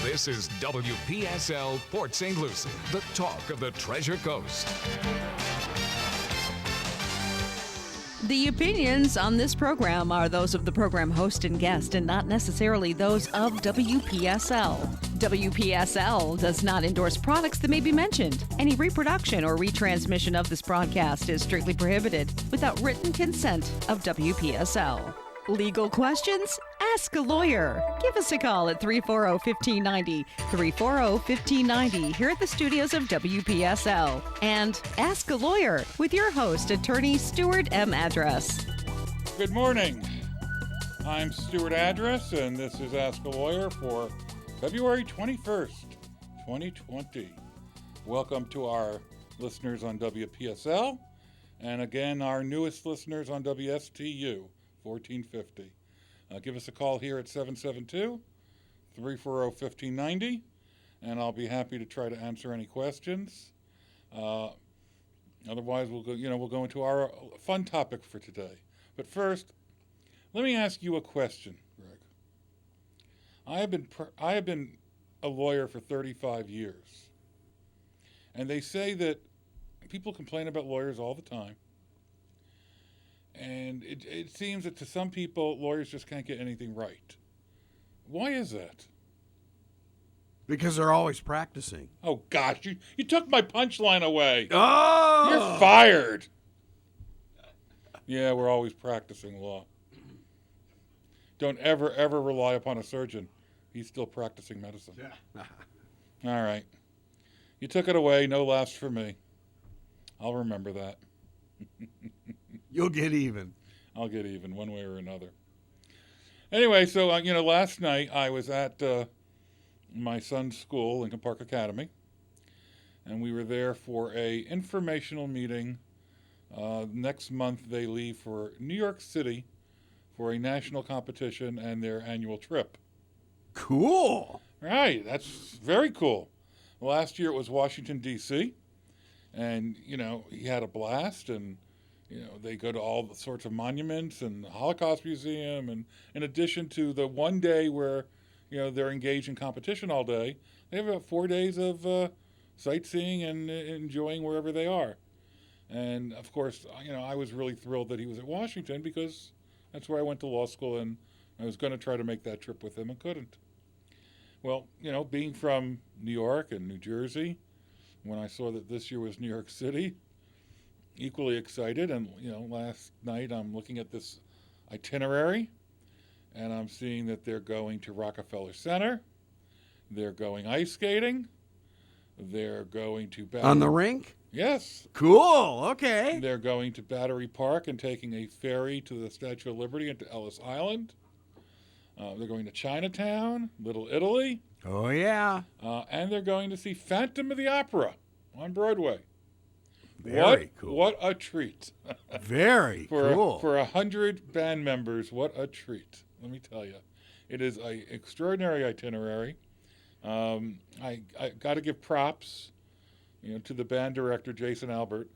This is WPSL Port St. Lucie, the talk of the Treasure Coast. The opinions on this program are those of the program host and guest and not necessarily those of WPSL. WPSL does not endorse products that may be mentioned. Any reproduction or retransmission of this broadcast is strictly prohibited without written consent of WPSL. Legal questions? Ask a lawyer. Give us a call at 340-1590, 340-1590 here at the studios of WPSL. And Ask a Lawyer with your host, attorney Stuart M. Address. Good morning. I'm Stuart Address, and this is Ask a Lawyer for February 21st, 2020. Welcome to our listeners on WPSL, and again, our newest listeners on WSTU, 1450. Give us a call here at 772-340-1590, and I'll be happy to try to answer any questions. Otherwise, we'll go into our fun topic for today. But first, let me ask you a question, Greg. I have been a lawyer for 35 years, and they say that people complain about lawyers all the time. And it seems that to some people, lawyers just can't get anything right. Why is that? Because they're always practicing. Oh, gosh, you took my punchline away. Oh! You're fired. Yeah, we're always practicing law. Don't ever rely upon a surgeon. He's still practicing medicine. Yeah. All right. You took it away. No laughs for me. I'll remember that. You'll get even. I'll get even one way or another. Anyway, so, last night I was at my son's school, Lincoln Park Academy, and we were there for a informational meeting. Next month they leave for New York City for a national competition and their annual trip. Cool. Right, that's very cool. Last year it was Washington, D.C., and, he had a blast, and they go to all the sorts of monuments and the Holocaust Museum, and in addition to the one day where, they're engaged in competition all day, they have about 4 days of sightseeing and enjoying wherever they are. And, of course, I was really thrilled that he was at Washington because that's where I went to law school, and I was going to try to make that trip with him and couldn't. Well, being from New York and New Jersey, when I saw that this year was New York City, equally excited, and last night I'm looking at this itinerary, and I'm seeing that they're going to Rockefeller Center, they're going ice skating, they're going to On the rink? Yes. Cool. Okay. They're going to Battery Park and taking a ferry to the Statue of Liberty and to Ellis Island. They're going to Chinatown, Little Italy. Oh, yeah. And they're going to see Phantom of the Opera on Broadway. Very cool. What a treat. Very cool. For 100 band members, what a treat. Let me tell you. It is an extraordinary itinerary. I got to give props, to the band director, Jason Albert.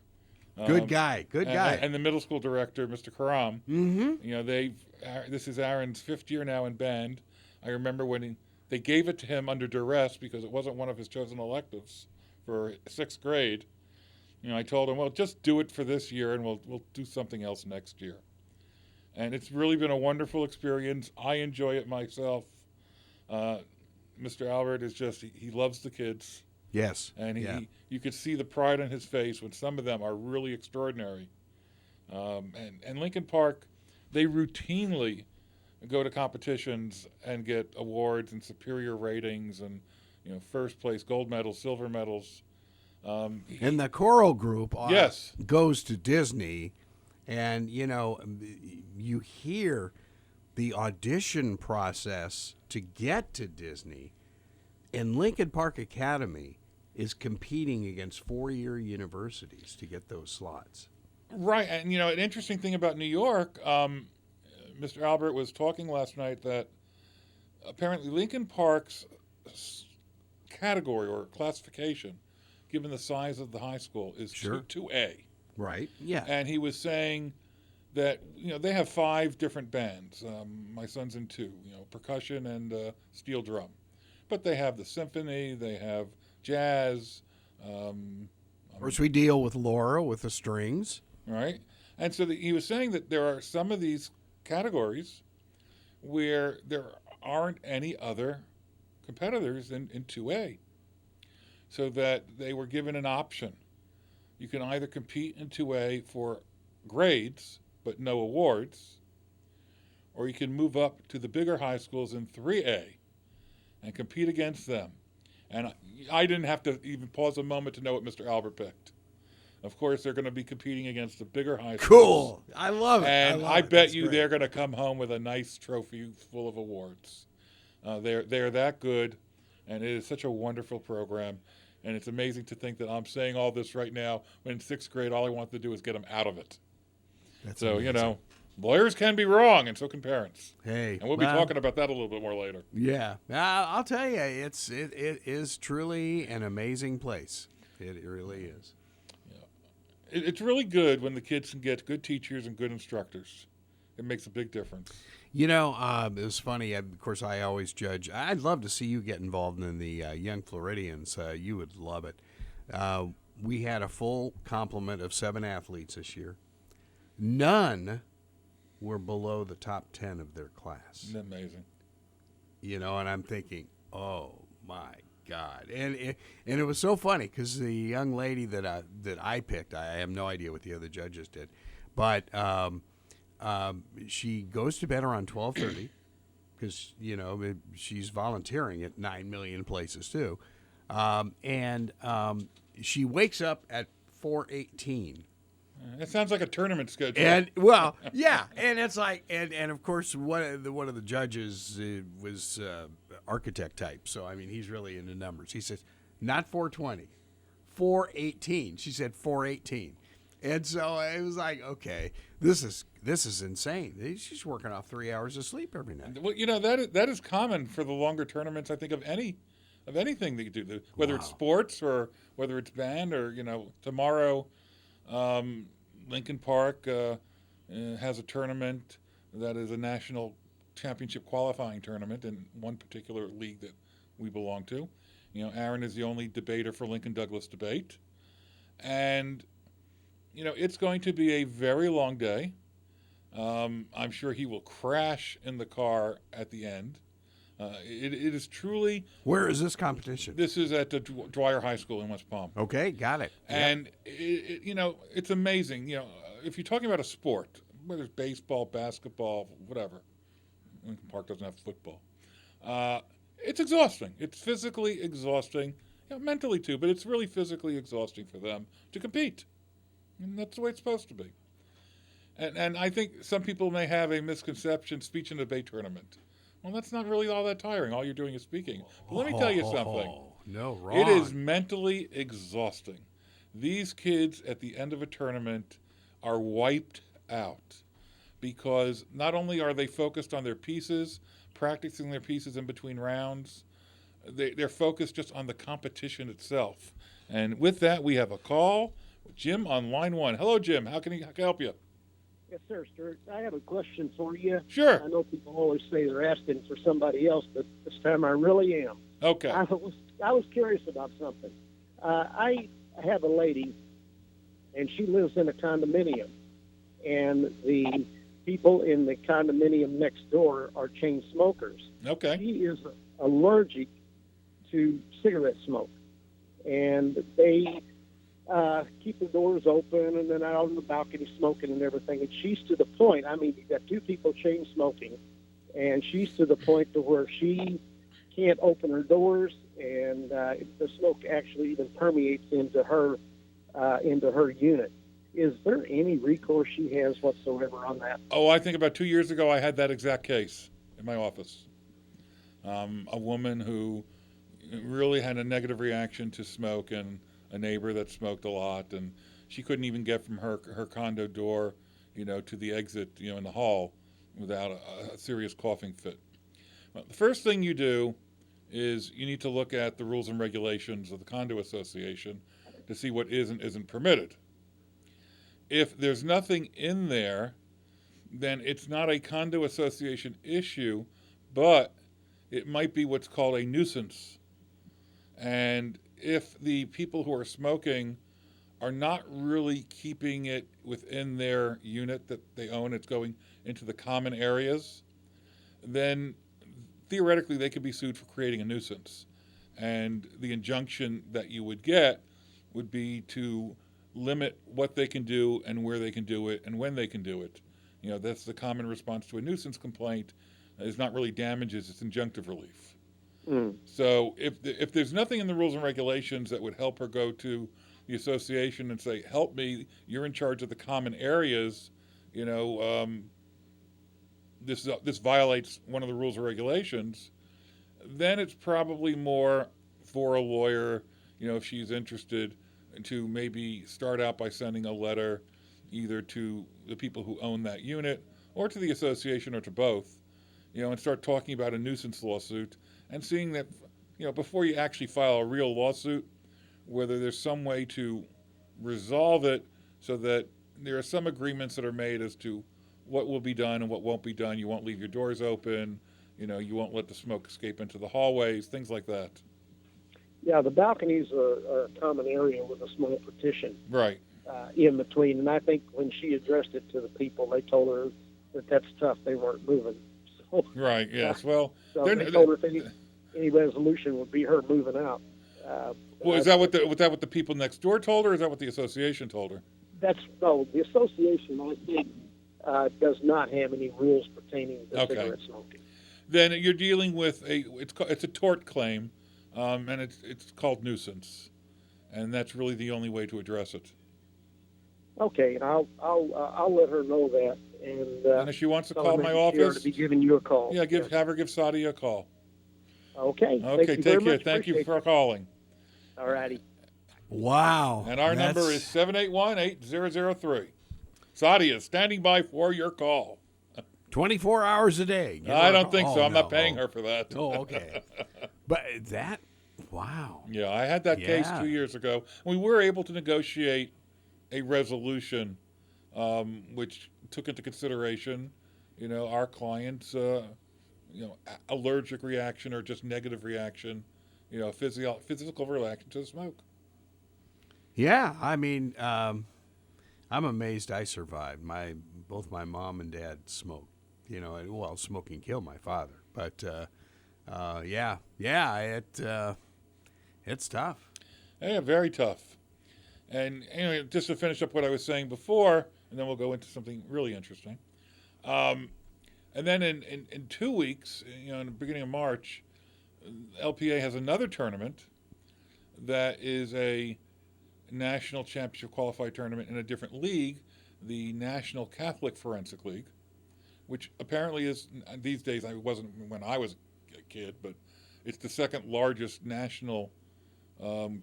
Good guy. And the middle school director, Mr. Karam. Mm-hmm. This is Aaron's 5th year now in band. I remember when they gave it to him under duress because it wasn't one of his chosen electives for 6th grade. I told him, well, just do it for this year and we'll do something else next year. And it's really been a wonderful experience. I enjoy it myself. Mr. Albert is he loves the kids. Yes. And you could see the pride on his face when some of them are really extraordinary. And Lincoln Park, they routinely go to competitions and get awards and superior ratings and, first place, gold medals, silver medals. And the choral group yes. goes to Disney, and, you hear the audition process to get to Disney, and Lincoln Park Academy is competing against 4-year universities to get those slots. Right, and, an interesting thing about New York, Mr. Albert was talking last night that apparently Lincoln Park's category or classification, given the size of the high school, is 2A. Right, yeah. And he was saying that, they have 5 different bands. My son's in 2, percussion and steel drum. But they have the symphony, they have jazz. Of course, we deal with Laura with the strings. Right? And so he was saying that there are some of these categories where there aren't any other competitors in 2A. So that they were given an option. You can either compete in 2A for grades but no awards, or you can move up to the bigger high schools in 3A and compete against them. And I didn't have to even pause a moment to know what Mr. Albert picked. Of course, they're going to be competing against the bigger high schools. Cool. I love it. And love I it. bet That's you great. they're going to come home with a nice trophy full of awards. They're that good, and it is such a wonderful program. And it's amazing to think that I'm saying all this right now when in 6th grade all I want to do is get them out of it. That's So, amazing. lawyers can be wrong, and so can parents. Hey, And we'll be talking about that a little bit more later. Yeah, I'll tell you, it is truly an amazing place. It really is. It's really good when the kids can get good teachers and good instructors. It makes a big difference. You know, it was funny. Of course, I always judge. I'd love to see you get involved in the Young Floridians. You would love it. We had a full complement of 7 athletes this year. None were below the top 10 of their class. Isn't that amazing? You know, and I'm thinking, oh my God! And it was so funny because the young lady that I picked, I have no idea what the other judges did, but she goes to bed around 12:30 because she's volunteering at 9 million places too, and she wakes up at 4:18. It sounds like a tournament schedule. And well, yeah, and it's like, and of course, one of the judges was architect type, so I mean, he's really into numbers. He says, not 4:20, 4:18. She said 4:18, and so it was like, okay, this is insane. She's working off 3 hours of sleep every night. Well, that is common for the longer tournaments. I think of anything that you do, whether it's sports or whether it's band or tomorrow. Lincoln Park has a tournament that is a national championship qualifying tournament in one particular league that we belong to. Aaron is the only debater for Lincoln Douglas debate. And, it's going to be a very long day. I'm sure he will crash in the car at the end. It is truly... Where is this competition? This is at the Dwyer High School in West Palm. Okay, got it. And, it's amazing. If you're talking about a sport, whether it's baseball, basketball, whatever, Lincoln Park doesn't have football, it's exhausting. It's physically exhausting, mentally too, but it's really physically exhausting for them to compete. And that's the way it's supposed to be. And I think some people may have a misconception, speech and debate tournament. Well, that's not really all that tiring. All you're doing is speaking. But let me tell you something. No, wrong. It is mentally exhausting. These kids at the end of a tournament are wiped out because not only are they focused on their pieces, practicing their pieces in between rounds, they're focused just on the competition itself. And with that, we have a call. Jim on line 1. Hello, Jim. How can I help you? Yes, sir, Stuart. I have a question for you. Sure. I know people always say they're asking for somebody else, but this time I really am. Okay. I was curious about something. I have a lady, and she lives in a condominium, and the people in the condominium next door are chain smokers. Okay. She is allergic to cigarette smoke, and they keep the doors open and then out on the balcony smoking and everything. And she's to the point, you've got 2 people chain smoking, and she's to the point to where she can't open her doors, and the smoke actually even permeates into her unit. Is there any recourse she has whatsoever on that? Oh, I think about 2 years ago I had that exact case in my office. A woman who really had a negative reaction to smoke, and a neighbor that smoked a lot, and she couldn't even get from her condo door, to the exit, in the hall without a serious coughing fit. Well, the first thing you do is you need to look at the rules and regulations of the condo association to see what is and isn't permitted. If there's nothing in there, then it's not a condo association issue, but it might be what's called a nuisance. And if the people who are smoking are not really keeping it within their unit that they own, it's going into the common areas, then theoretically they could be sued for creating a nuisance. And the injunction that you would get would be to limit what they can do and where they can do it and when they can do it. You know, that's the common response to a nuisance complaint. It's not really damages, it's injunctive relief. So if there's nothing in the rules and regulations that would help her go to the association and say, help me, you're in charge of the common areas, you know, this violates one of the rules or regulations, then it's probably more for a lawyer, you know, if she's interested, to maybe start out by sending a letter either to the people who own that unit or to the association or to both, you know, and start talking about a nuisance lawsuit and seeing that, you know, before you actually file a real lawsuit, whether there's some way to resolve it so that there are some agreements that are made as to what will be done and what won't be done. You won't leave your doors open, you know, you won't let the smoke escape into the hallways, things like that. Yeah, the balconies are a common area with a small partition Right. In between. And I think when she addressed it to the people, they told her that that's tough. They weren't moving. So, Right, yes. Well, so they told her if any resolution would be her moving out. well, is that what the people next door told her, or is that what the association told her? The association, I think, does not have any rules pertaining to Okay. cigarette smoking. Then you're dealing with it's a tort claim, and it's called nuisance, and that's really the only way to address it. Okay, and I'll let her know that, And if she wants to tell call her my maybe Stuart office, to be giving you a call. yeah, have her give Sadia a call. Okay. Okay, Thank you take very care. much. Thank you Appreciate for calling. All righty. Wow. And our number is 781-8003. Sadia, standing by for your call. 24 hours a day. Give her I a don't call. think so. I'm no. not paying her for that. Oh, okay. But that, wow. Yeah, I had that case Yeah. 2 years ago. We were able to negotiate a resolution, which took into consideration, you know, our client's, allergic reaction or just negative reaction, you know, physical reaction to the smoke. Yeah, I mean, I'm amazed I survived. Both my mom and dad smoked. You know, well, smoking killed my father. But it's tough. Yeah, very tough. And anyway, just to finish up what I was saying before, and then we'll go into something really interesting. And then in 2 weeks, you know, in the beginning of March, LPA has another tournament that is a national championship qualified tournament in a different league, the National Catholic Forensic League, which apparently is, these days, I wasn't when I was a kid, but it's the second largest national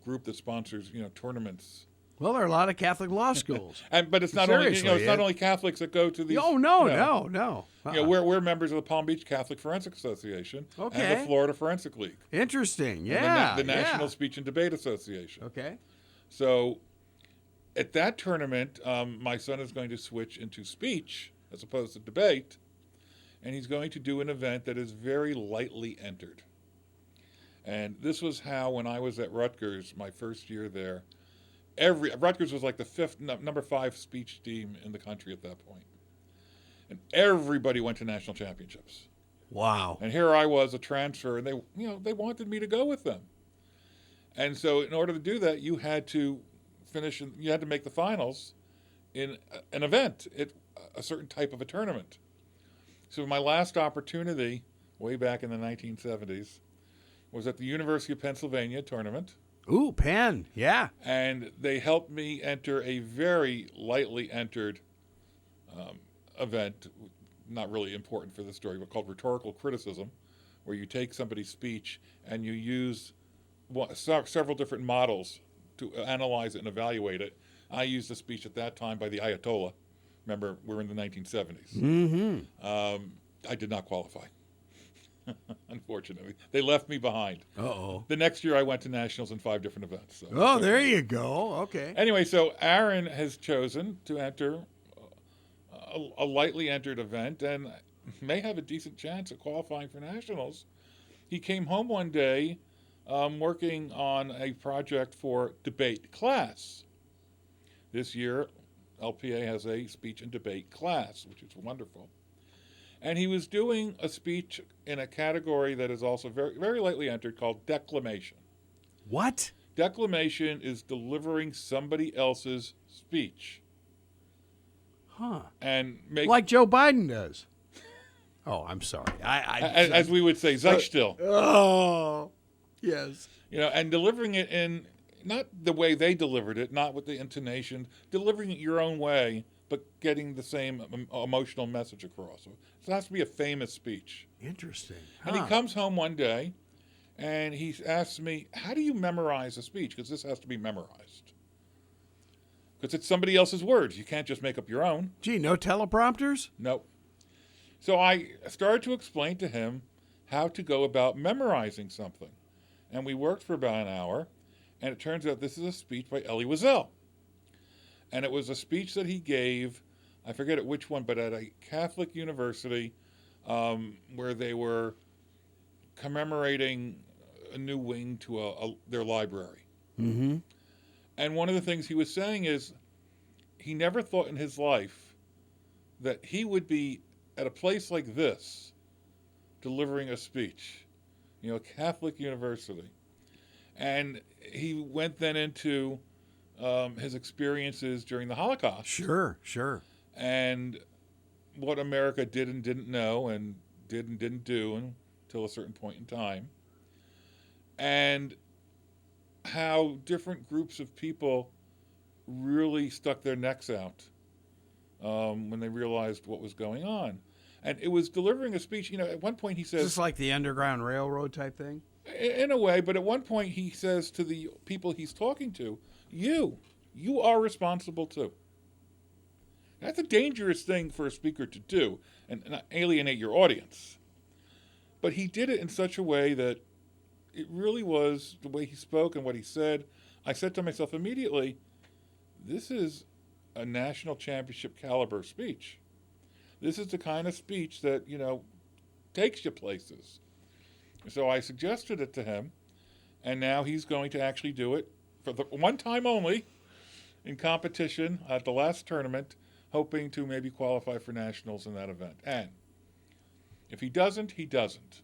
group that sponsors, you know, tournaments. Well, there are a lot of Catholic law schools. But it's not only, you know, it's not only Catholics that go to these. Oh, no, you know, no. You know, we're members of the Palm Beach Catholic Forensic Association and Okay. the Florida Forensic League. Interesting, And yeah. the National yeah. Speech and Debate Association. Okay. So at that tournament, my son is going to switch into speech as opposed to debate, and he's going to do an event that is very lightly entered. And this was how, when I was at Rutgers, my first year there, Rutgers was like the number 5 speech team in the country at that point. And everybody went to national championships. Wow. And here I was, a transfer, and they wanted me to go with them. And so in order to do that, you had to you had to make the finals in an event, a certain type of a tournament. So my last opportunity, way back in the 1970s, was at the University of Pennsylvania tournament. Ooh, Penn, yeah. And they helped me enter a very lightly entered event, not really important for the story, but called rhetorical criticism, where you take somebody's speech and you use several different models to analyze it and evaluate it. I used a speech at that time by the Ayatollah. Remember, we're in the 1970s. Mm-hmm. I did not qualify, unfortunately. They left me behind. Uh-oh. The next year, I went to nationals in 5 different events. So. Oh, there you go. Okay. Anyway, so Aaron has chosen to enter a lightly entered event and may have a decent chance at qualifying for nationals. he came home one day working on a project for debate class. This year, LPA has a speech and debate class, which is wonderful. And he was doing a speech in a category that is also very, very lightly entered called declamation. What? Declamation is delivering somebody else's speech. Huh. And make, Like Joe Biden does. Oh, I'm sorry. as we would say, sei still. Oh, yes. You know, and delivering it in not the way they delivered it, not with the intonation, delivering it your own way, but getting the same emotional message across. So it has to be a famous speech. Interesting. And he comes home one day, and he asks me, how do you memorize a speech? Because this has to be memorized. Because it's somebody else's words. You can't just make up your own. Gee, no teleprompters? Nope. So I started to explain to him how to go about memorizing something. And we worked for about an hour, and it turns out this is a speech by Elie Wiesel. And it was a speech that he gave, I forget at which one, but at a Catholic university where they were commemorating a new wing to their library. Mm-hmm. And one of the things he was saying is he never thought in his life that he would be at a place like this delivering a speech, you know, a Catholic university. And he went then into his experiences during the Holocaust. Sure, sure. And what America did and didn't know and did and didn't do until a certain point in time. And how different groups of people really stuck their necks out when they realized what was going on. And it was delivering a speech, you know, at one point he says... Is this like the Underground Railroad type thing? In a way, but at one point he says to the people he's talking to, you are responsible too. That's a dangerous thing for a speaker to do and not alienate your audience. But he did it in such a way that it really was the way he spoke and what he said. I said to myself immediately, this is a national championship caliber speech. This is the kind of speech that, you know, takes you places. So I suggested it to him, and now he's going to actually do it for the one time only in competition at the last tournament, hoping to maybe qualify for nationals in that event. And if he doesn't, he doesn't.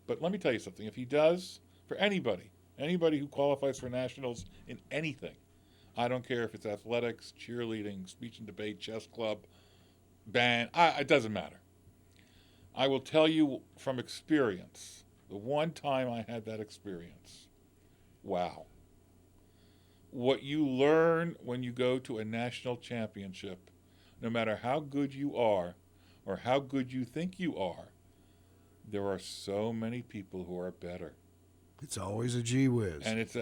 But let me tell you something. If he does, for anybody who qualifies for nationals in anything, I don't care if it's athletics, cheerleading, speech and debate, chess club, band, it doesn't matter. I will tell you from experience, the one time I had that experience, wow. What you learn when you go to a national championship, no matter how good you are or how good you think you are, there are so many people who are better. It's always a gee whiz. And it's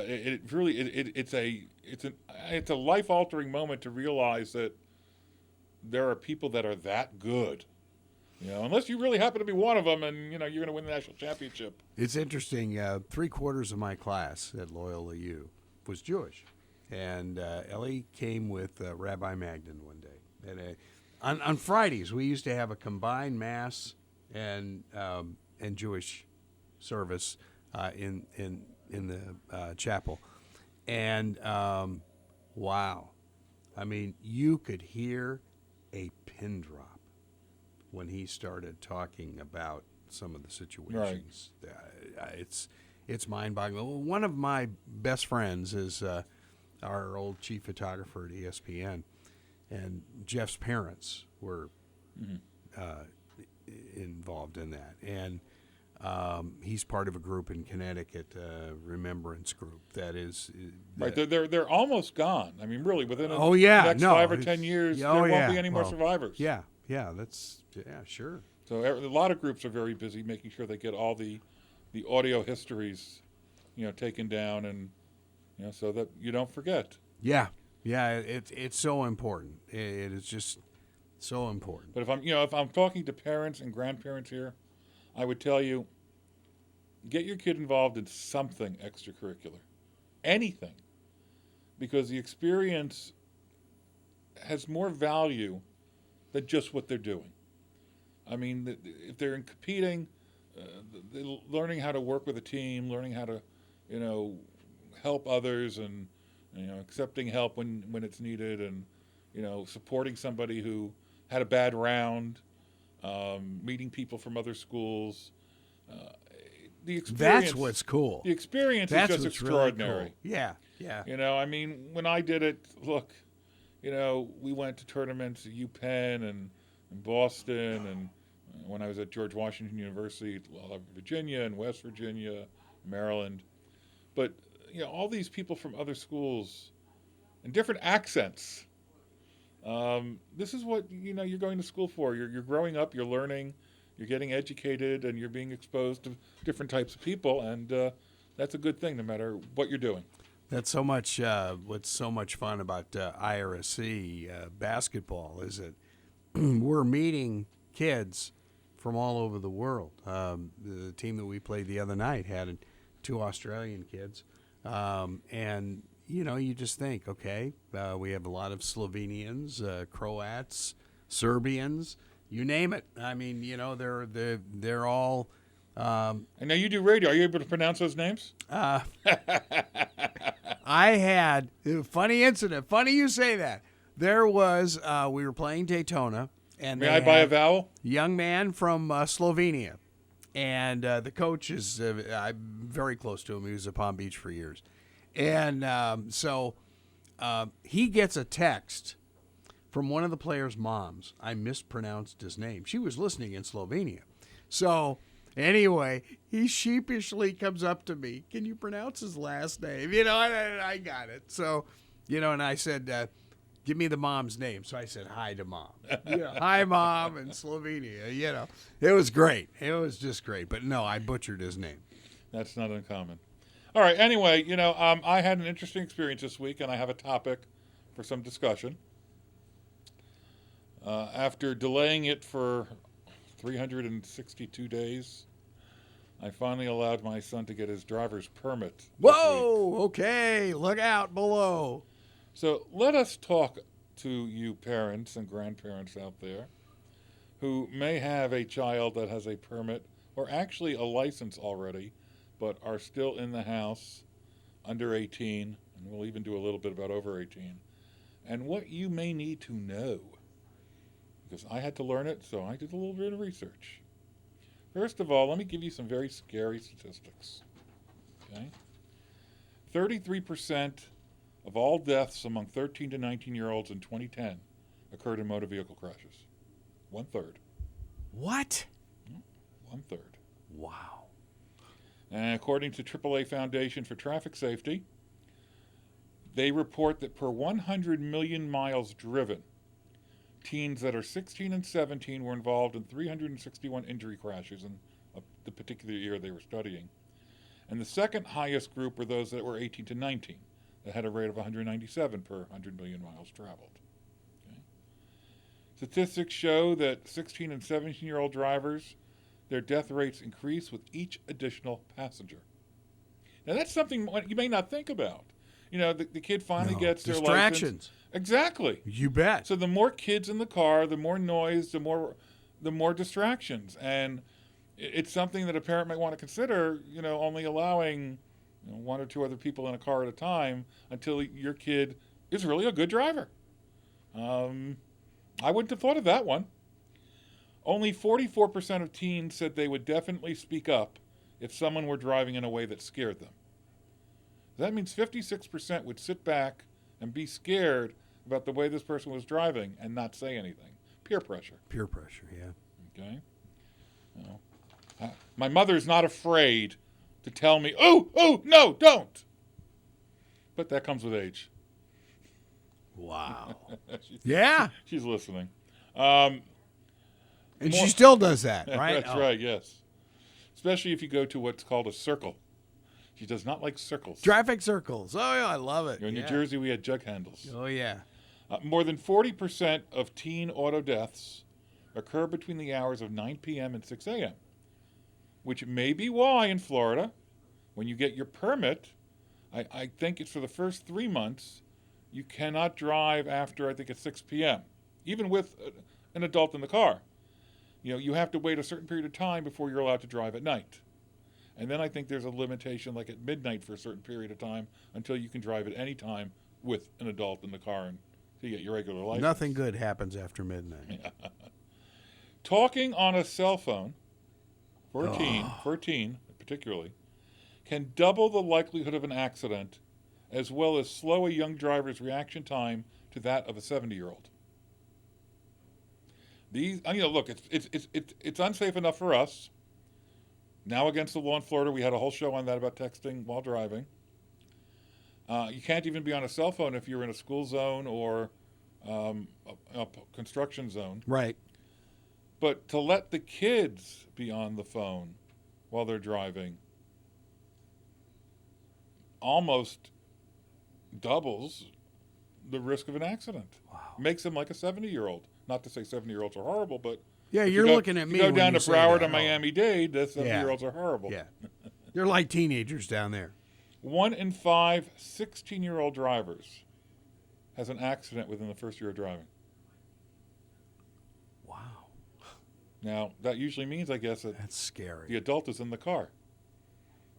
a life-altering moment to realize that there are people that are that good. You know, unless you really happen to be one of them and, you know, you're going to win the national championship. It's interesting. 3/4 of my class at Loyola U was Jewish. And Ellie came with Rabbi Magnin one day. And on Fridays, we used to have a combined Mass and Jewish service in the chapel. And, wow. I mean, you could hear a pin drop when he started talking about some of the situations. Right. It's mind-boggling. One of my best friends is our old chief photographer at ESPN, and Jeff's parents were involved in that. And he's part of a group in Connecticut, Remembrance Group. That is right. They're almost gone. I mean, really, within the next 5 or 10 years, there won't be any more survivors. Yeah, sure. So a lot of groups are very busy making sure they get all the audio histories, you know, taken down, and you know, so that you don't forget. Yeah. It's so important. It is just so important. But if I'm talking to parents and grandparents here, I would tell you, get your kid involved in something extracurricular, anything, because the experience has more value than just what they're doing. I mean, if they're competing, learning how to work with a team, learning how to, help others, and accepting help when it's needed, and supporting somebody who had a bad round, meeting people from other schools. The experience. That's what's cool. The experience That's is just what's extraordinary. Really cool. Yeah, yeah. I mean, when I did it, look, we went to tournaments at UPenn and Boston, and when I was at George Washington University, Virginia and West Virginia, Maryland. But, all these people from other schools and different accents. This is what, you're going to school for. You're growing up, you're learning, you're getting educated, and you're being exposed to different types of people, and that's a good thing no matter what you're doing. That's so much. What's so much fun about IRSC basketball is that we're meeting kids from all over the world. The team that we played the other night had 2 Australian kids, and you just think, okay, we have a lot of Slovenians, Croats, Serbians, you name it. I mean, they're all. And now you do radio. Are you able to pronounce those names? I had a funny incident. Funny you say that. There was we were playing Daytona, and May I buy a vowel? Young man from Slovenia, and the coach is I'm very close to him. He was at Palm Beach for years, and so he gets a text from one of the players' moms. I mispronounced his name. She was listening in Slovenia, so. Anyway, he sheepishly comes up to me. Can you pronounce his last name? And I got it. So, and I said, give me the mom's name. So I said, hi to mom. Hi, mom, in Slovenia. It was great. It was just great. But no, I butchered his name. That's not uncommon. All right. Anyway, I had an interesting experience this week, and I have a topic for some discussion. After delaying it for 362 days, I finally allowed my son to get his driver's permit. Whoa! Okay, look out below. So let us talk to you parents and grandparents out there who may have a child that has a permit or actually a license already, but are still in the house under 18, and we'll even do a little bit about over 18, and what you may need to know. Because I had to learn it, so I did a little bit of research. First of all, let me give you some very scary statistics. Okay? 33% of all deaths among 13 to 19-year-olds in 2010 occurred in motor vehicle crashes. 1/3. What? 1/3. Wow. And according to AAA Foundation for Traffic Safety, they report that per 100 million miles driven, teens that are 16 and 17 were involved in 361 injury crashes in the particular year they were studying. And the second highest group were those that were 18 to 19, that had a rate of 197 per 100 million miles traveled. Okay. Statistics show that 16 and 17-year-old drivers, their death rates increase with each additional passenger. Now that's something you may not think about. The kid finally gets their distractions. license. Exactly. You bet. So the more kids in the car, the more noise, the more distractions, and it's something that a parent might want to consider. Only allowing 1 or 2 other people in a car at a time until your kid is really a good driver. I wouldn't have thought of that one. Only 44% of teens said they would definitely speak up if someone were driving in a way that scared them. That means 56% would sit back and be scared about the way this person was driving and not say anything. Peer pressure. Peer pressure, yeah. Okay. My mother's not afraid to tell me, oh, no, don't. But that comes with age. Wow. Yeah. She's listening. And she still does that, right? That's right, yes. Especially if you go to what's called a circle. She does not like circles. Traffic circles. Oh, yeah, I love it. In New Jersey, we had jug handles. Oh, yeah. More than 40% of teen auto deaths occur between the hours of 9 p.m. and 6 a.m., which may be why in Florida, when you get your permit, I think it's for the first 3 months, you cannot drive after, I think it's 6 p.m., even with an adult in the car. you have to wait a certain period of time before you're allowed to drive at night. And then I think there's a limitation like at midnight for a certain period of time until you can drive at any time with an adult in the car and to get your regular license. Nothing good happens after midnight. Talking on a cell phone for a teen particularly, can double the likelihood of an accident as well as slow a young driver's reaction time to that of a 70-year-old. These, look, it's unsafe enough for us. Now against the law in Florida, we had a whole show on that about texting while driving. You can't even be on a cell phone if you're in a school zone or a construction zone. Right. But to let the kids be on the phone while they're driving almost doubles the risk of an accident. Wow. Makes them like a 70-year-old. Not to say 70-year-olds are horrible, but yeah, you're looking at me. You go when down you to say Broward that. and Miami-Dade, the 70-year-olds are horrible. Yeah. They're like teenagers down there. 1 in 5 16-year-old drivers has an accident within the first year of driving. Wow. Now, that usually means, I guess, that That's scary. the adult is in the car.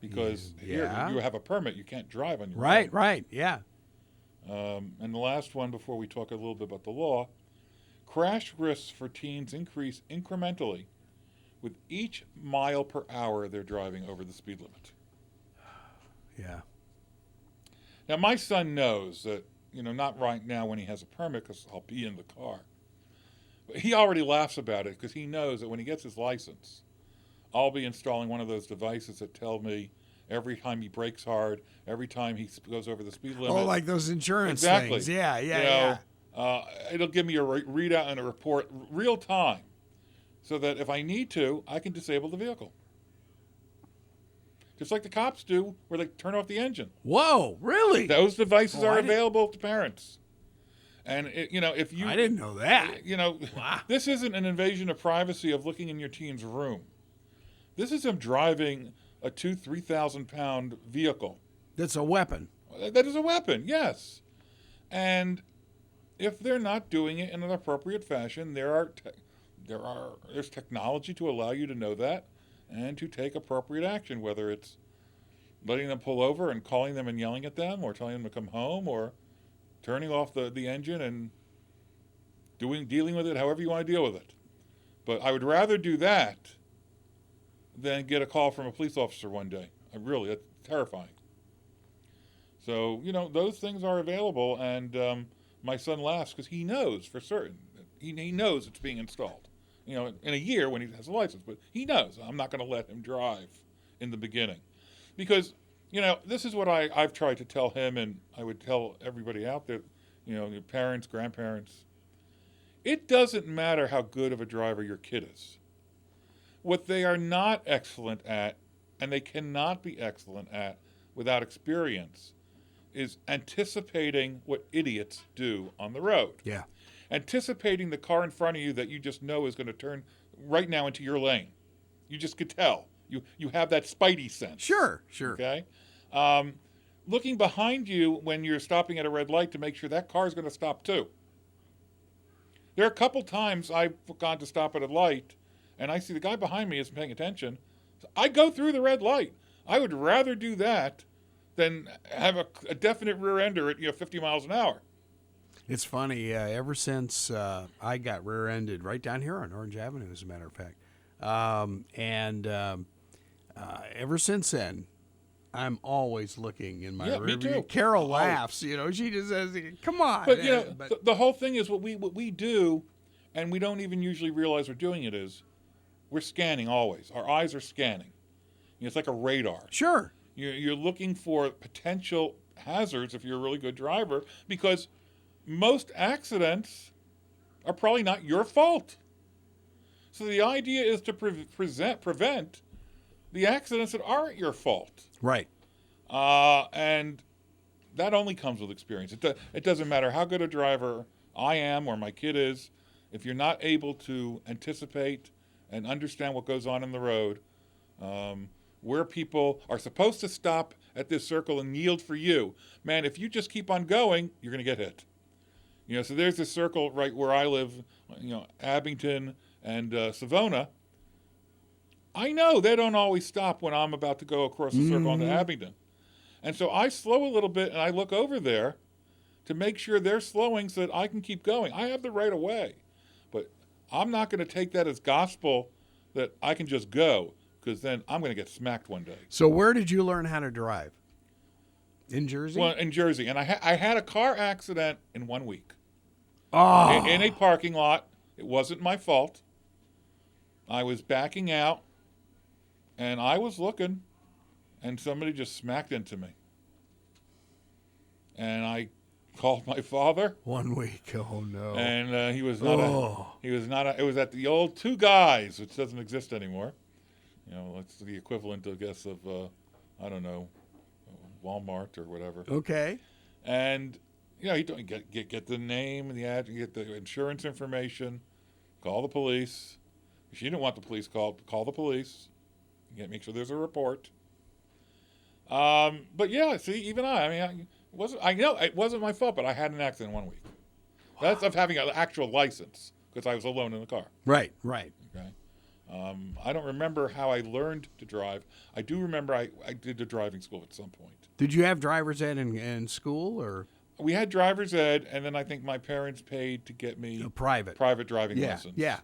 Because Yeah. here you have a permit, you can't drive on your own. Right, yeah. And the last one, before we talk a little bit about the law, crash risks for teens increase incrementally with each mile per hour they're driving over the speed limit. Yeah. Now, my son knows that, not right now when he has a permit because I'll be in the car. But he already laughs about it because he knows that when he gets his license, I'll be installing one of those devices that tell me every time he brakes hard, every time he goes over the speed limit. Oh, like those insurance Exactly. things. Yeah. It'll give me a readout and a report real time so that if I need to, I can disable the vehicle. Just like the cops do where they turn off the engine. Whoa, really? Those devices are I didn't- available to parents. And, if you... I didn't know that. Wow. This isn't an invasion of privacy of looking in your teen's room. This is him driving a 3,000 pound vehicle. That's a weapon. That is a weapon, yes. And if they're not doing it in an appropriate fashion, there's technology to allow you to know that and to take appropriate action, whether it's letting them pull over and calling them and yelling at them, or telling them to come home, or turning off the engine and dealing with it however you want to deal with it. But I would rather do that than get a call from a police officer one day. That's terrifying. So, those things are available, and my son laughs because he knows for certain. He knows it's being installed, in a year when he has a license, but he knows I'm not going to let him drive in the beginning. Because, this is what I've tried to tell him, and I would tell everybody out there, your parents, grandparents. It doesn't matter how good of a driver your kid is. What they are not excellent at, and they cannot be excellent at without experience, is anticipating what idiots do on the road. Yeah. Anticipating the car in front of you that you just know is going to turn right now into your lane. You just could tell. You have that spidey sense. Sure. Okay? Looking behind you when you're stopping at a red light to make sure that car is going to stop too. There are a couple times I've gone to stop at a light and I see the guy behind me isn't paying attention. So I go through the red light. I would rather do that than have a definite rear ender at 50 miles an hour. It's funny. Ever since I got rear-ended right down here on Orange Avenue, as a matter of fact, ever since then, I'm always looking in my rear me view. too. Carol laughs. She just says, "Come on." But the whole thing is what we do, and we don't even usually realize we're doing it, is we're scanning always. Our eyes are scanning. It's like a radar. Sure. You're looking for potential hazards if you're a really good driver, because most accidents are probably not your fault. So the idea is to prevent the accidents that aren't your fault. Right. And that only comes with experience. It doesn't matter how good a driver I am or my kid is. If you're not able to anticipate and understand what goes on in the road, where people are supposed to stop at this circle and yield for you, man, if you just keep on going, you're going to get hit. So there's this circle right where I live, Abington and Savona, I know they don't always stop when I'm about to go across the circle onto Abingdon. And so I slow a little bit and I look over there to make sure they're slowing so that I can keep going. I have the right of way. But I'm not going to take that as gospel that I can just go, because then I'm going to get smacked one day. So where did you learn how to drive? In Jersey? Well, in Jersey. And I had a car accident in 1 week. Oh. In a parking lot. It wasn't my fault. I was backing out, and I was looking, and somebody just smacked into me. And I called my father. 1 week. Oh, no. And he was not it was at the old Two Guys, which doesn't exist anymore. You know, it's the equivalent, I guess, of, I don't know, Walmart or whatever. Okay. And, you know, you get the name and the address, get the insurance information, call the police. If you didn't want the police called, call the police. Make sure there's a report. But yeah, see, even I know it wasn't my fault, but I had an accident in 1 week. That's of having an actual license, because I was alone in the car. Right. Okay. I don't remember how I learned to drive. I do remember I did the driving school at some point. Did you have driver's ed in school, or? We had driver's ed, and then I think my parents paid to get me private driving lessons. Yeah.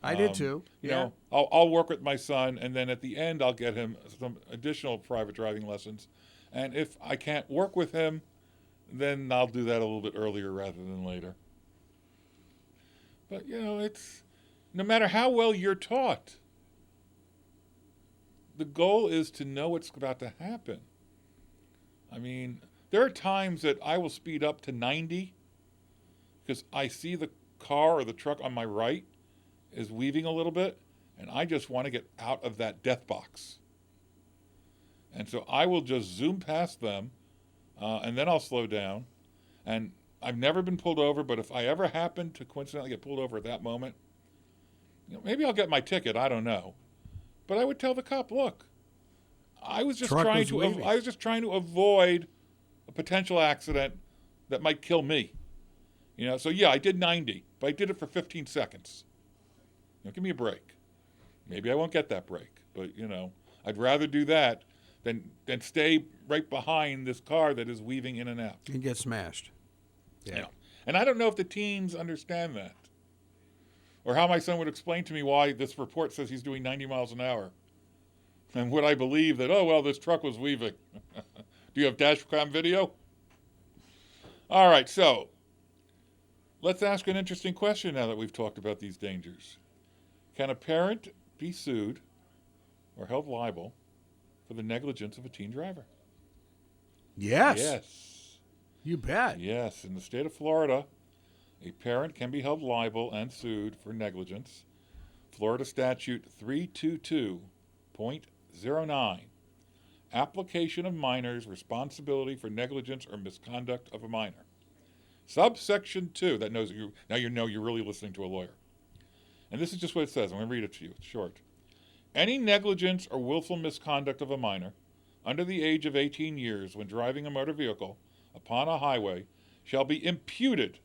I did too. You know, I'll work with my son, and then at the end I'll get him some additional private driving lessons. And if I can't work with him, then I'll do that a little bit earlier rather than later. But, you know, it's no matter how well you're taught, the goal is to know what's about to happen. I mean, there are times that I will speed up to 90 because I see the car or the truck on my right is weaving a little bit, and I just want to get out of that death box. And so I will just zoom past them, and then I'll slow down. And I've never been pulled over, but if I ever happen to coincidentally get pulled over at that moment, you know, maybe I'll get my ticket, I don't know. But I would tell the cop, look, I was just trying to avoid a potential accident that might kill me. You know, so yeah, I did 90, but I did it for 15 seconds. You know, give me a break. Maybe I won't get that break, but you know, I'd rather do that than stay right behind this car that is weaving in and out. And get smashed. Yeah. You know, and I don't know if the teens understand that, or how my son would explain to me why this report says he's doing 90 miles an hour. And would I believe that, oh, well, this truck was weaving? Do you have dash cam video? All right, so let's ask an interesting question now that we've talked about these dangers. Can a parent be sued or held liable for the negligence of a teen driver? Yes. Yes. You bet. Yes. In the state of Florida, a parent can be held liable and sued for negligence. Florida Statute 322.09. Application of minors' responsibility for negligence or misconduct of a minor. Subsection 2, that knows you, now you know you're really listening to a lawyer. And this is just what it says. I'm going to read it to you. It's short. Any negligence or willful misconduct of a minor under the age of 18 years when driving a motor vehicle upon a highway shall be imputed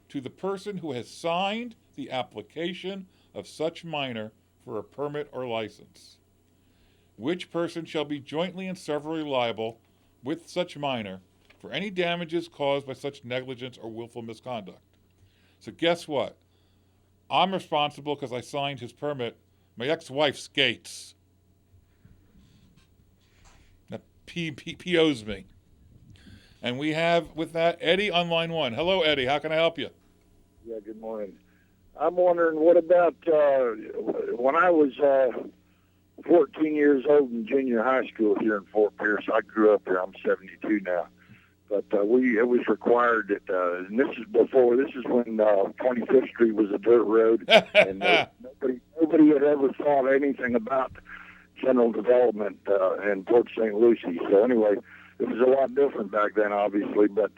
to the person who has signed the application of such minor for a permit or license, which person shall be jointly and severally liable with such minor for any damages caused by such negligence or willful misconduct. So guess what? I'm responsible because I signed his permit. My ex-wife skates. That POs me. And we have, with that, Eddie on line 1. Hello, Eddie. How can I help you? Yeah, good morning. I'm wondering, what about when I was 14 years old in junior high school here in Fort Pierce? I grew up here. I'm 72 now. But it was required that, and this is when 25th Street was a dirt road, and nobody had ever thought anything about general development in Port St. Lucie. So anyway, it was a lot different back then, obviously. But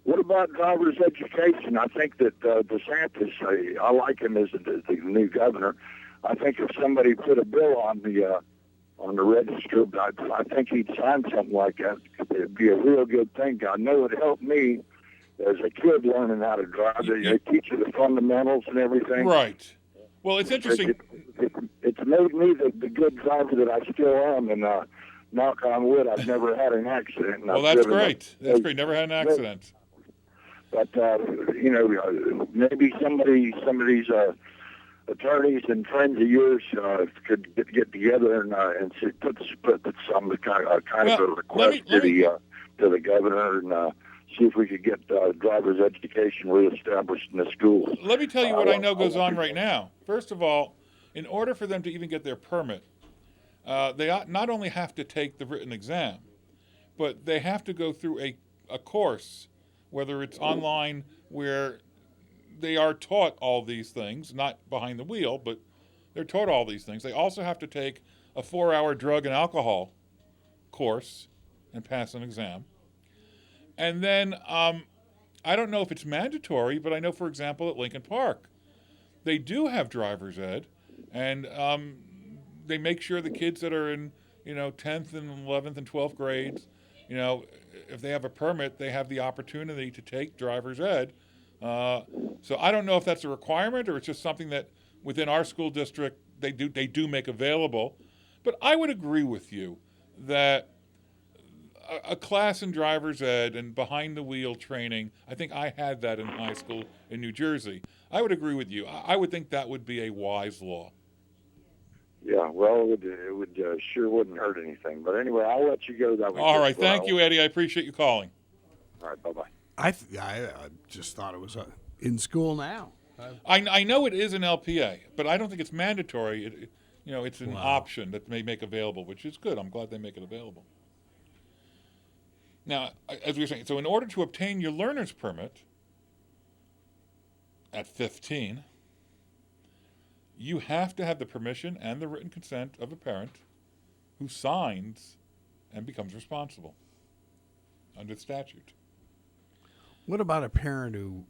what about driver's education? I think that DeSantis, I like him as the new governor. I think if somebody put a bill on the register, I think he'd sign something like that. It'd be a real good thing. I know it helped me as a kid learning how to drive. They teach you the fundamentals and everything. Right. Well, it's interesting. It's made me the good driver that I still am, and knock on wood, I've never had an accident. And Well, I've that's driven great. That's great. Never had an accident. But maybe some of these attorneys and friends of yours could get together and put some kind of a request to the governor and see if we could get driver's education reestablished in the schools. Let me tell you what I know goes on right now. First of all, in order for them to even get their permit, they not only have to take the written exam, but they have to go through a course, whether it's online, where they are taught all these things, not behind the wheel, but they're taught all these things. They also have to take a 4-hour drug and alcohol course and pass an exam. And then I don't know if it's mandatory, but I know, for example, at Lincoln Park, they do have driver's ed, and they make sure the kids that are in 10th and 11th and 12th grades, if they have a permit, they have the opportunity to take driver's ed. So I don't know if that's a requirement or it's just something that within our school district they do make available. But I would agree with you that a class in driver's ed and behind the wheel training, I think I had that in high school in New Jersey. I would agree with you. I would think that would be a wise law. Yeah, well, it would sure wouldn't hurt anything. But anyway, I'll let you go. All right, thank you, Eddie. I appreciate you calling. All right, bye-bye. I just thought it was in school now. I know it is an LPA, but I don't think it's mandatory. It's an option that they make available, which is good. I'm glad they make it available. Now, as we were saying, so in order to obtain your learner's permit at 15, you have to have the permission and the written consent of a parent who signs and becomes responsible under statute. What about a parent who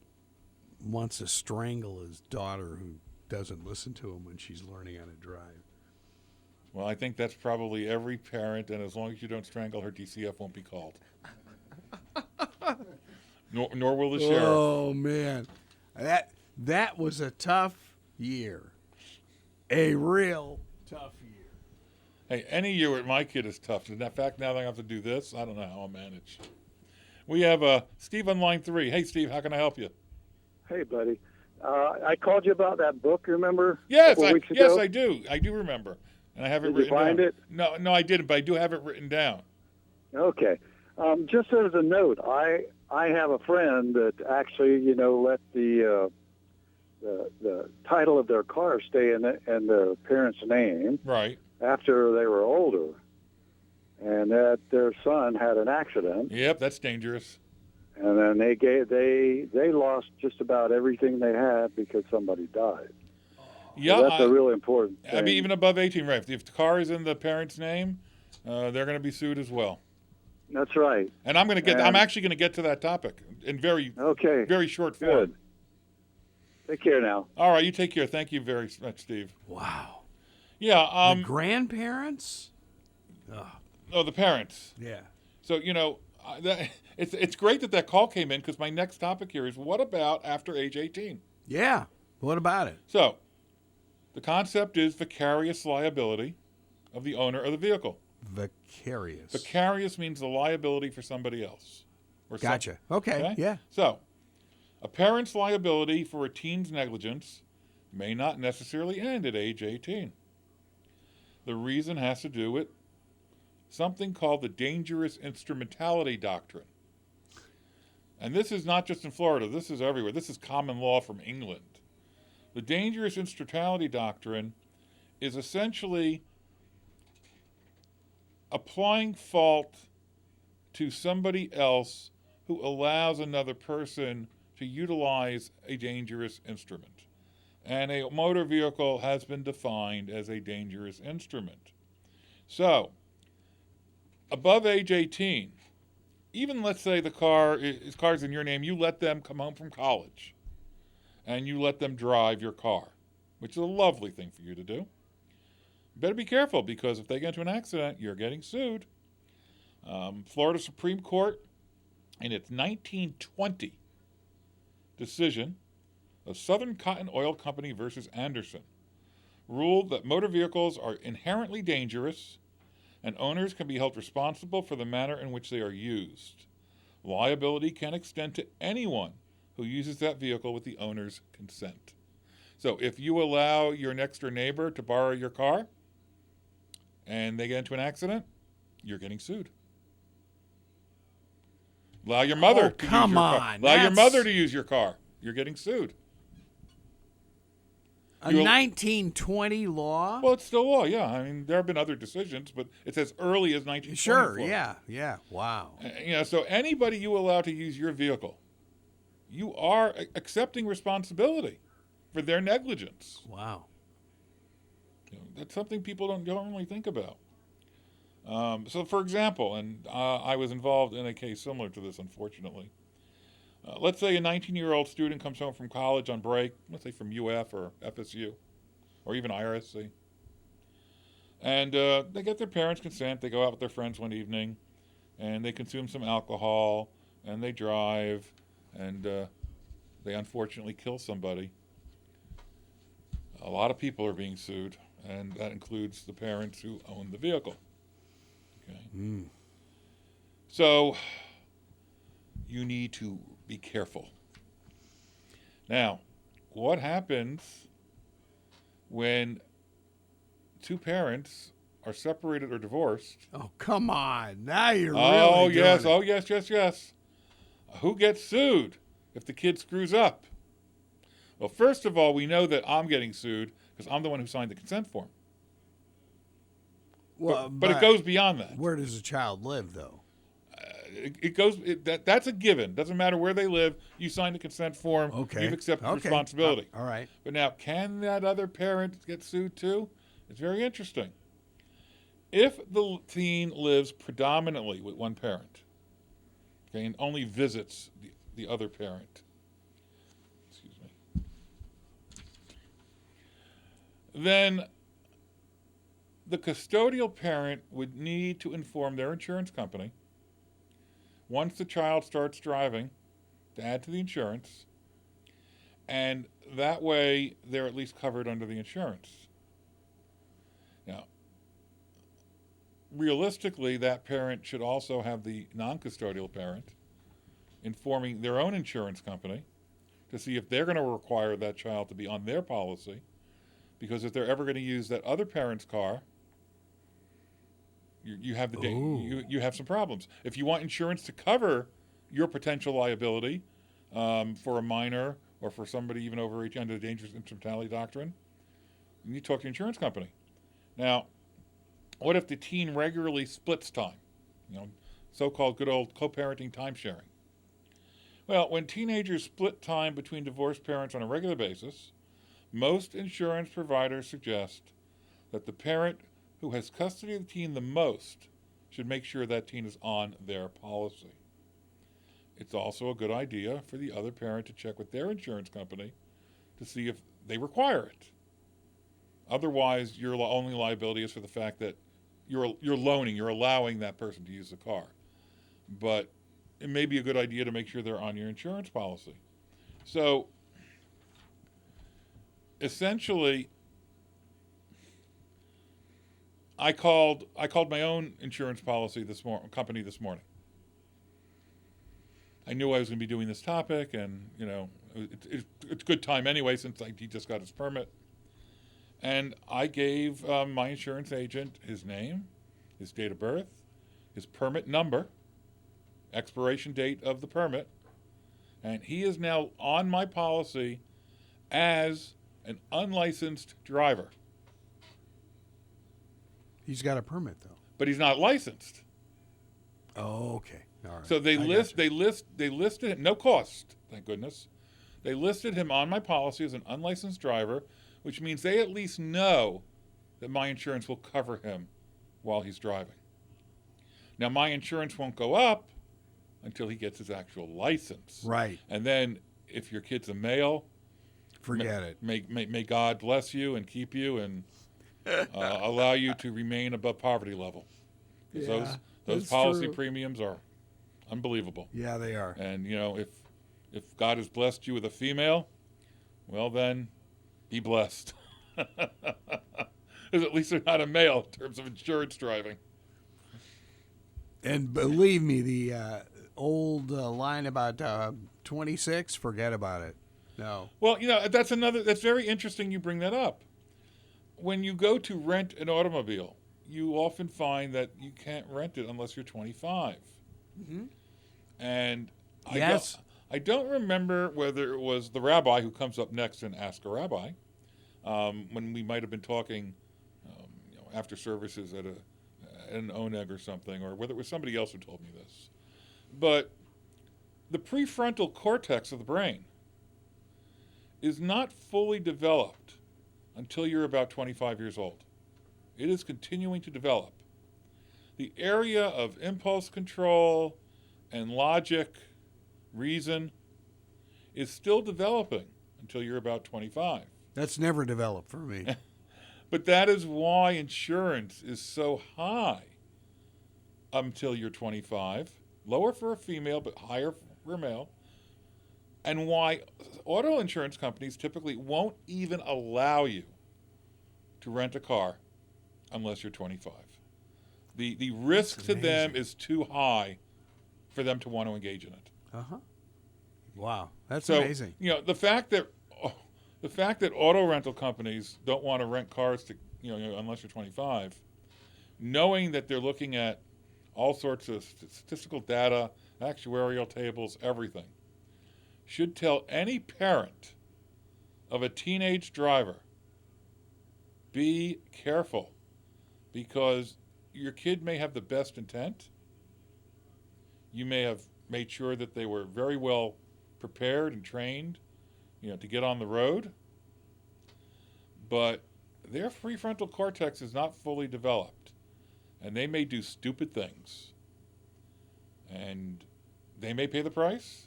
wants to strangle his daughter who doesn't listen to him when she's learning how to drive? Well, I think that's probably every parent, and as long as you don't strangle her, DCF won't be called. Nor will the sheriff. Oh, man. That was a tough year. A real tough year. Hey, any year with my kid is tough. In fact, now that I have to do this, I don't know how I'll manage. We have Steve on line 3. Hey, Steve, how can I help you? Hey, buddy. I called you about that book, remember? Yes, Yes, I do. I do remember. And I have it Did written you find down. it? No, I didn't, but I do have it written down. Okay. Just as a note, I have a friend that actually, let the title of their car stay in their parents' name. Right. After they were older, and that their son had an accident. Yep, that's dangerous. And then they lost just about everything they had because somebody died. Yeah, so that's a really important thing. I mean, even above 18, right? If the car is in the parent's name, they're going to be sued as well. That's right. And I'm actually going to get to that topic in very short form. Good. Take care now. All right, you take care. Thank you very much, Steve. Wow. Yeah. The grandparents? Oh, the parents. Yeah. So, it's great that call came in, because my next topic here is, what about after age 18? Yeah. What about it? So, the concept is vicarious liability of the owner of the vehicle. Vicarious. Vicarious means the liability for somebody else. Gotcha. Okay. Yeah. So, a parent's liability for a teen's negligence may not necessarily end at age 18. The reason has to do with something called the dangerous instrumentality doctrine. And this is not just in Florida, this is everywhere. This is common law from England. The dangerous instrumentality doctrine is essentially applying fault to somebody else who allows another person to utilize a dangerous instrument. And a motor vehicle has been defined as a dangerous instrument. So, above age 18, even let's say the car's in your name, you let them come home from college and you let them drive your car, which is a lovely thing for you to do. You better be careful, because if they get into an accident, you're getting sued. Florida Supreme Court, in its 1920 decision of Southern Cotton Oil Company versus Anderson, ruled that motor vehicles are inherently dangerous and owners can be held responsible for the manner in which they are used. Liability can extend to anyone who uses that vehicle with the owner's consent. So if you allow your next door neighbor to borrow your car and they get into an accident, you're getting sued. Allow your mother to use your car. Allow your mother to use your car. You're getting sued. A 1920 law? Well, it's still law, yeah. I mean, there have been other decisions, but it's as early as 1924. Sure, yeah. Wow. So anybody you allow to use your vehicle, you are accepting responsibility for their negligence. Wow. That's something people don't normally think about. So, for example, and I was involved in a case similar to this, unfortunately. Let's say a 19-year-old student comes home from college on break, let's say from UF or FSU, or even IRSC. And they get their parents' consent. They go out with their friends one evening, and they consume some alcohol, and they drive, and they unfortunately kill somebody. A lot of people are being sued, and that includes the parents who own the vehicle. Okay. So you need to be careful. Now, what happens when two parents are separated or divorced? Oh, come on. Now you're Oh, really yes. doing it. Oh, yes. Who gets sued if the kid screws up? Well, first of all, we know that I'm getting sued because I'm the one who signed the consent form. Well, but it goes beyond that. Where does the child live, though? That's a given. Doesn't matter where they live. You signed the consent form. Okay. You've accepted responsibility. All right. But now, can that other parent get sued too? It's very interesting. If the teen lives predominantly with one parent, okay, and only visits the other parent, then the custodial parent would need to inform their insurance company once the child starts driving to add to the insurance, and that way they're at least covered under the insurance. Now, realistically, that parent should also have the non-custodial parent informing their own insurance company to see if they're going to require that child to be on their policy, because if they're ever going to use that other parent's car, you have you have some problems. If you want insurance to cover your potential liability for a minor or for somebody even over 18 under the dangerous instrumentality doctrine, you need to talk to your insurance company. Now, what if the teen regularly splits time? So-called good old co-parenting time sharing. Well, when teenagers split time between divorced parents on a regular basis, most insurance providers suggest that the parent who has custody of the teen the most should make sure that teen is on their policy. It's also a good idea for the other parent to check with their insurance company to see if they require it. Otherwise, your only liability is for the fact that you're allowing that person to use the car. But it may be a good idea to make sure they're on your insurance policy. So, essentially, I called my own insurance policy company this morning. I knew I was going to be doing this topic, and it's good time anyway since he just got his permit. And I gave my insurance agent his name, his date of birth, his permit number, expiration date of the permit, and he is now on my policy as an unlicensed driver. He's got a permit, though. But he's not licensed. Oh, okay. All right. So they listed him, no cost, thank goodness. They listed him on my policy as an unlicensed driver, which means they at least know that my insurance will cover him while he's driving. Now, my insurance won't go up until he gets his actual license. Right. And then if your kid's a male, forget it. May God bless you and keep you and allow you to remain above poverty level. Because those policy premiums are unbelievable. Yeah, they are. And, if God has blessed you with a female, well then, be blessed. Because at least they're not a male in terms of insurance driving. And believe me, the old line about 26, forget about it. No. Well, that's very interesting you bring that up. When you go to rent an automobile, you often find that you can't rent it unless you're 25. Mm-hmm. And Yes. I don't remember whether it was the rabbi who comes up next and Ask a Rabbi, when we might have been talking after services at an ONEG or something, or whether it was somebody else who told me this. But the prefrontal cortex of the brain is not fully developed until you're about 25 years old. It is continuing to develop. The area of impulse control and logic, reason, is still developing until you're about 25. That's never developed for me. But that is why insurance is so high until you're 25. Lower for a female, but higher for a male. And why auto insurance companies typically won't even allow you to rent a car unless you're 25. The risk to them is too high for them to want to engage in it. Uh-huh. Wow, that's So, amazing. the fact that auto rental companies don't want to rent cars to unless you're 25, knowing that they're looking at all sorts of statistical data, actuarial tables, everything, should tell any parent of a teenage driver, be careful, because your kid may have the best intent. You may have made sure that they were very well prepared and trained, to get on the road. But their prefrontal cortex is not fully developed, and they may do stupid things. And they may pay the price.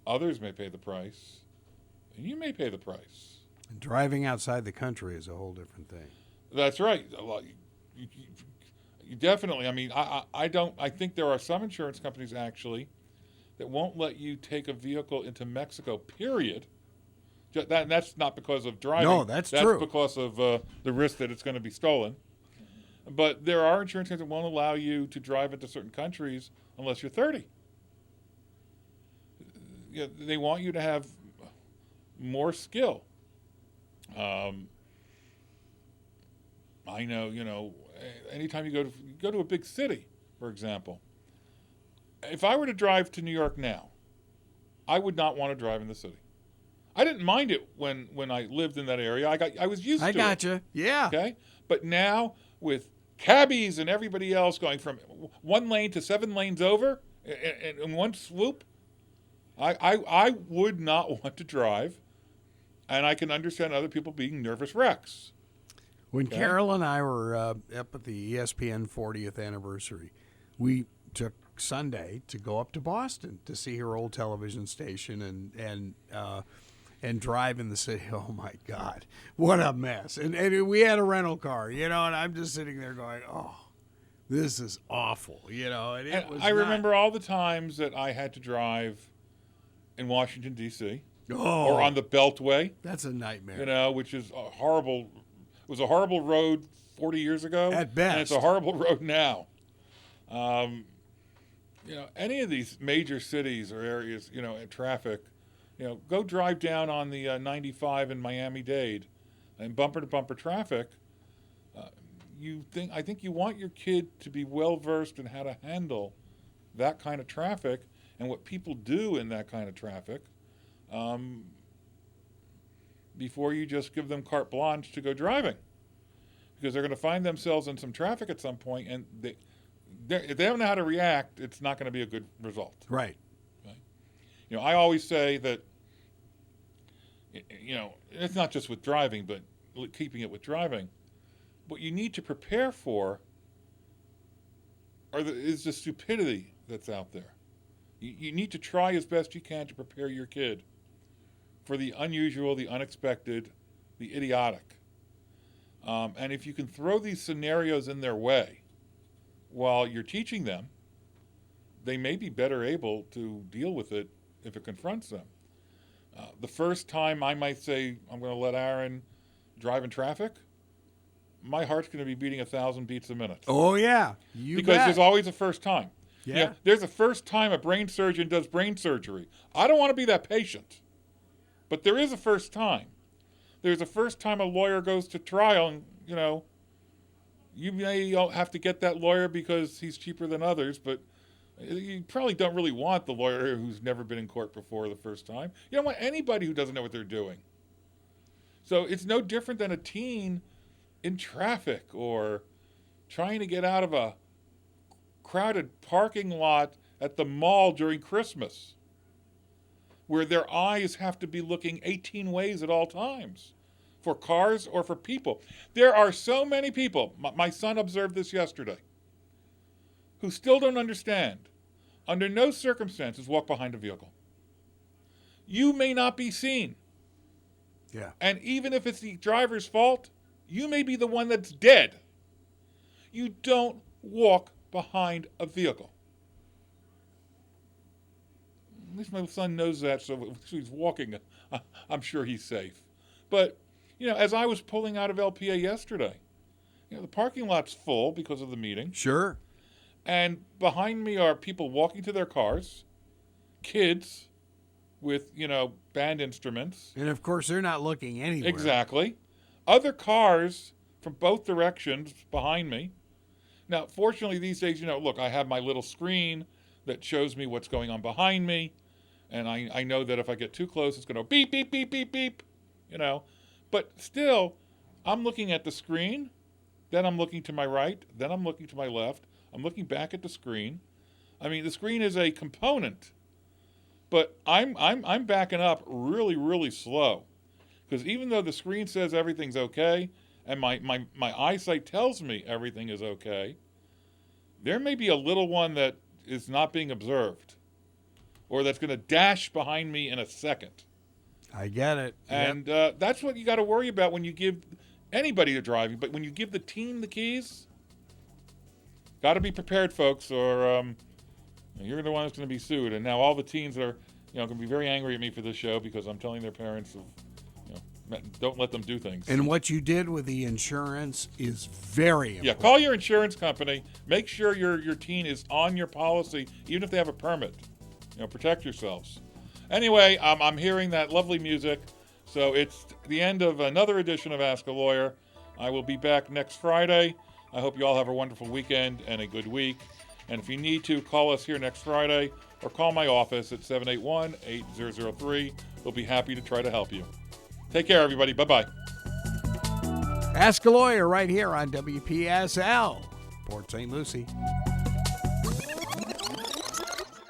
Others may pay the price. And you may pay the price. And driving outside the country is a whole different thing. That's right. You definitely. I mean, I think there are some insurance companies actually that won't let you take a vehicle into Mexico, period. That's not because of driving. No, that's true. That's because of the risk that it's going to be stolen. But there are insurance companies that won't allow you to drive into certain countries unless you're 30. They want you to have more skill. I know, anytime you go to a big city, for example, if I were to drive to New York now, I would not want to drive in the city. I didn't mind it when I lived in that area. I was used to it. I gotcha. Yeah. Okay? But now with cabbies and everybody else going from 1 lane to 7 lanes over in one swoop, I would not want to drive, and I can understand other people being nervous wrecks. When Carol and I were up at the ESPN 40th anniversary, we took Sunday to go up to Boston to see her old television station and drive in the city. Oh my God, what a mess! And we had a rental car, and I'm just sitting there going, "Oh, this is awful," And it was. I remember all the times that I had to drive in Washington D.C. or on the Beltway. That's a nightmare. Which is a horrible. It was a horrible road 40 years ago. At best. And it's a horrible road now. Any of these major cities or areas, traffic, go drive down on the 95 in Miami-Dade and bumper-to-bumper traffic. I think you want your kid to be well-versed in how to handle that kind of traffic and what people do in that kind of traffic. Before you just give them carte blanche to go driving, because they're going to find themselves in some traffic at some point, and if they don't know how to react, it's not going to be a good result. Right. I always say that, it's not just with driving, but keeping it with driving. What you need to prepare for is the stupidity that's out there. You need to try as best you can to prepare your kid for the unusual, the unexpected, the idiotic. And if you can throw these scenarios in their way while you're teaching them, they may be better able to deal with it if it confronts them. The first time I might say, I'm going to let Aaron driving traffic, my heart's going to be beating 1,000 beats a minute. Oh, yeah. Because there's always a first time. Yeah. You know, there's a first time a brain surgeon does brain surgery. I don't want to be that patient. But there is a first time. There's a first time a lawyer goes to trial, and, you know, you may have to get that lawyer because he's cheaper than others, but you probably don't really want the lawyer who's never been in court before the first time. You don't want anybody who doesn't know what they're doing. So it's no different than a teen in traffic or trying to get out of a crowded parking lot at the mall during Christmas, where their eyes have to be looking 18 ways at all times, for cars or for people. There are so many people, my son observed this yesterday, who still don't understand, under no circumstances, walk behind a vehicle. You may not be seen. Yeah. And even if it's the driver's fault, you may be the one that's dead. You don't walk behind a vehicle. At least my son knows that, so if he's walking, I'm sure he's safe. But, you know, as I was pulling out of LPA yesterday, you know, the parking lot's full because of the meeting. Sure. And behind me are people walking to their cars, kids with, you know, band instruments. And, of course, they're not looking anywhere. Exactly. Other cars from both directions behind me. Now, fortunately, these days, you know, look, I have my little screen that shows me what's going on behind me. And I know that if I get too close, it's going to beep, beep, beep, beep, beep, you know. But still, I'm looking at the screen, then I'm looking to my right, then I'm looking to my left. I'm looking back at the screen. I mean, the screen is a component, but I'm backing up really, really slow. Because even though the screen says everything's okay, and my eyesight tells me everything is okay, there may be a little one that is not being observed, or that's going to dash behind me in a second. I get it. And that's what you got to worry about when you give anybody to driving. But when you give the teen the keys, got to be prepared, folks, or you're the one that's going to be sued. And now all the teens are, you know, going to be very angry at me for this show because I'm telling their parents, you know, don't let them do things. And what you did with the insurance is very important. Yeah, call your insurance company. Make sure your teen is on your policy, even if they have a permit. You know, protect yourselves. Anyway, I'm hearing that lovely music, so it's the end of another edition of Ask a Lawyer. I will be back next Friday. I hope you all have a wonderful weekend and a good week. And if you need to, call us here next Friday or call my office at 781-8003. We'll be happy to try to help you. Take care, everybody. Bye-bye. Ask a Lawyer right here on WPSL, Port St. Lucie.